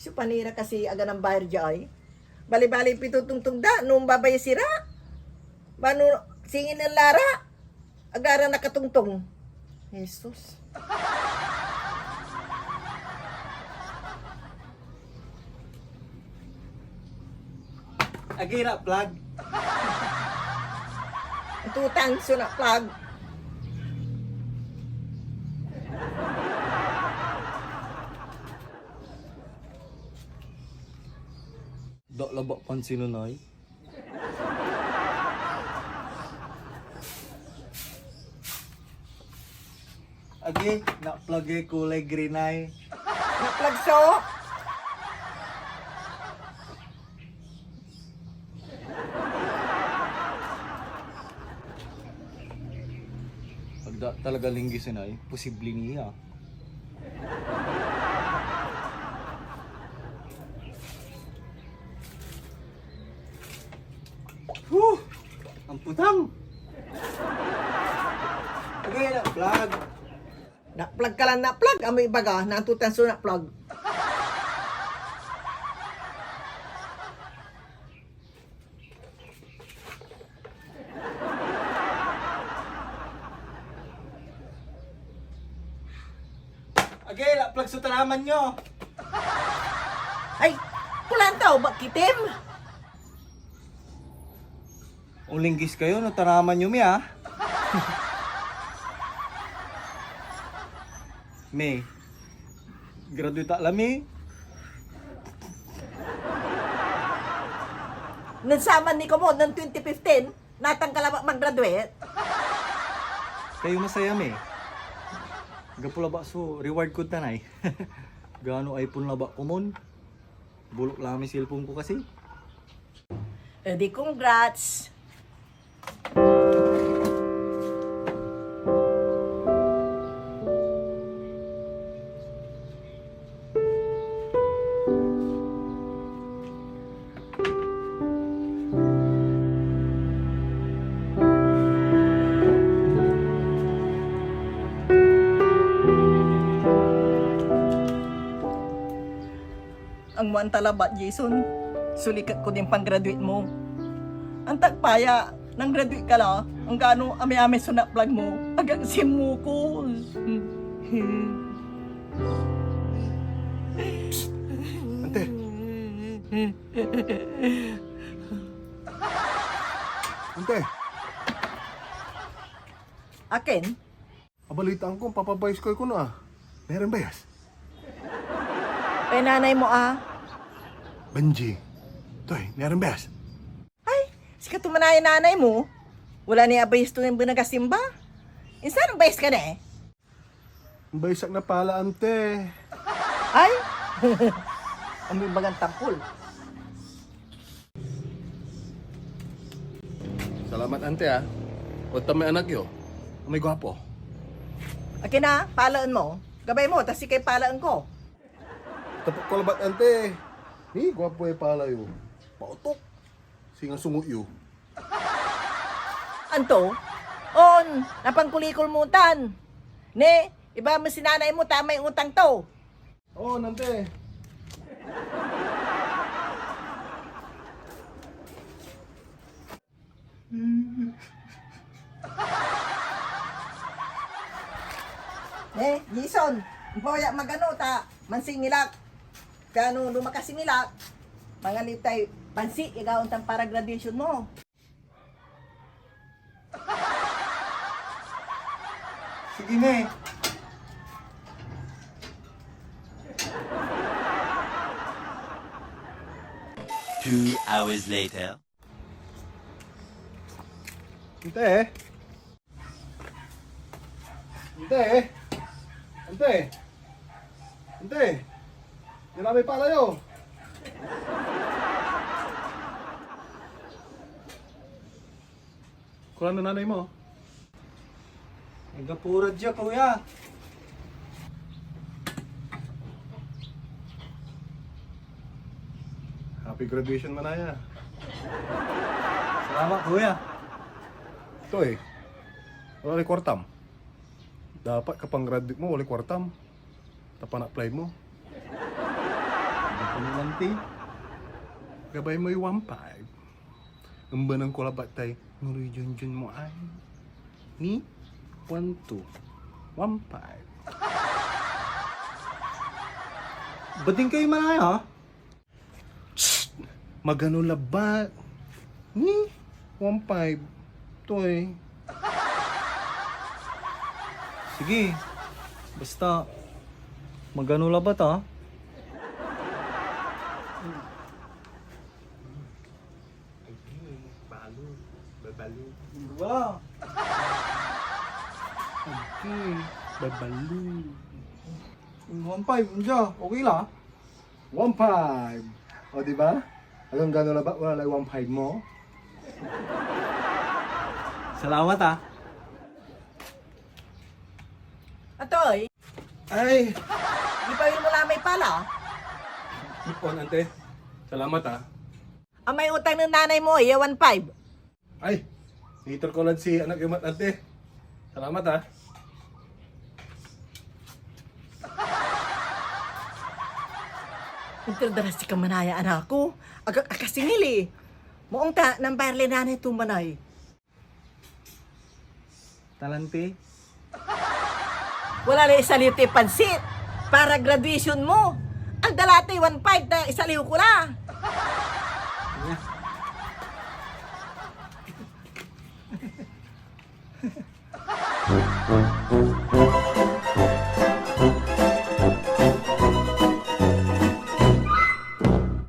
So panira kasi aga ng bayar jay. Bali-bali pitutungtong da, nung babay sira. Bano, singin ng lara. Agara nakatungtong. Jesus. Agira plug. Tutang suna plug. Dok labak pansino noy. Agi, nak plug kulay green ay. Nakplug so. Pagda talaga linggisin ay, posible niya. Ang putang! Agi, nak plug. Nakplug ka lang nakplug. Amoy baga, nantutan so nakplug. Agi, nak plug sa taraman nyo. Ay, kulang tao, bakitim. Kung linggis kayo, no taraman nyo mi ah. May, graduate tak lami. Nansaman ni ko mo, ng 2015, natang kalabak mag-graduate. Kayo masaya mi. Gapula ba so, reward ko tanay. Gano iPhone na ba kumon? Bulok lang mi cellphone ko kasi. Eh di congrats. Ang muan talaba, Jason. Sulikat ko din pang-graduate mo. Ang tagpaya, nang graduate ka la, ang gano ame-ame sunat plug mo, agang simu ko. Ante. Ante, Akin? abalitaan ko, papabayas ko na ah. Meron bayas? Nanay mo ah. Benji. Toy, meron bayas? Ay, sika tumanay nanay mo. Wala ni abayis to yung binagasimba. Insan ang bayis ka na eh? Baysak na pala, ante. Ay, ang bagang tampol. Salamat, ante ah. Huwag may anak yo. May gwapo. Akin na, palaan mo. Gabay mo, tas ikay palaan ko. Tapos ko labat, ante. Ni, gwapo eh pala yo. Pautok. Singa sungot yo. Anto? On, napangkulikol mutan. Ne, iba mo sinanay mo, tama yung utang to. Oo, nante. Ne, Jason, boya magano ta, mansingilak. Kano lumakasingilak. Mga litay, pansi, igaon tang para graduation mo. Sige me. Two hours later. Ante. Ante. Ante. Ante. Marami pala yo. Kulang na nanay mo. Nagapura dya kuya. Happy graduation manaya. Salamat kuya. Ito eh. Wala ni kwartam. Dapat kapang graduate mo, wala kwartam. Tapan apply mo. Nanti. Gabay mo yung 1.5. Ang banang kulabat tay, nguloy junjun mo ay. Ni? 1.2. 1.5. Bating kayo manay ha? Magano labat. Ni? 1.5. Toy. Sige. Basta magano labat ha? Balo. Babalo. Wala. Okay. Babalo. 1.5 unja. Okay la. 1.5. O diba? Alam gano'n labat? Wala lang 1.5 mo. Salamat ha. Atoy, Ay! di pa mo lamay pala. Ipon, ante. Salamat ah. Ang may utang ng nanay mo, 1.5. Ay! Hitor ko lang si anak yung ante. Salamat ah. Interdaras si kamanaya anak ko. Agak akasingil eh. Moong ta, nang bayarli nanay tumanay. Talante. Wala na isaliw ti pansit para graduation mo. Ang dalati 1.5 na isaliw ko la.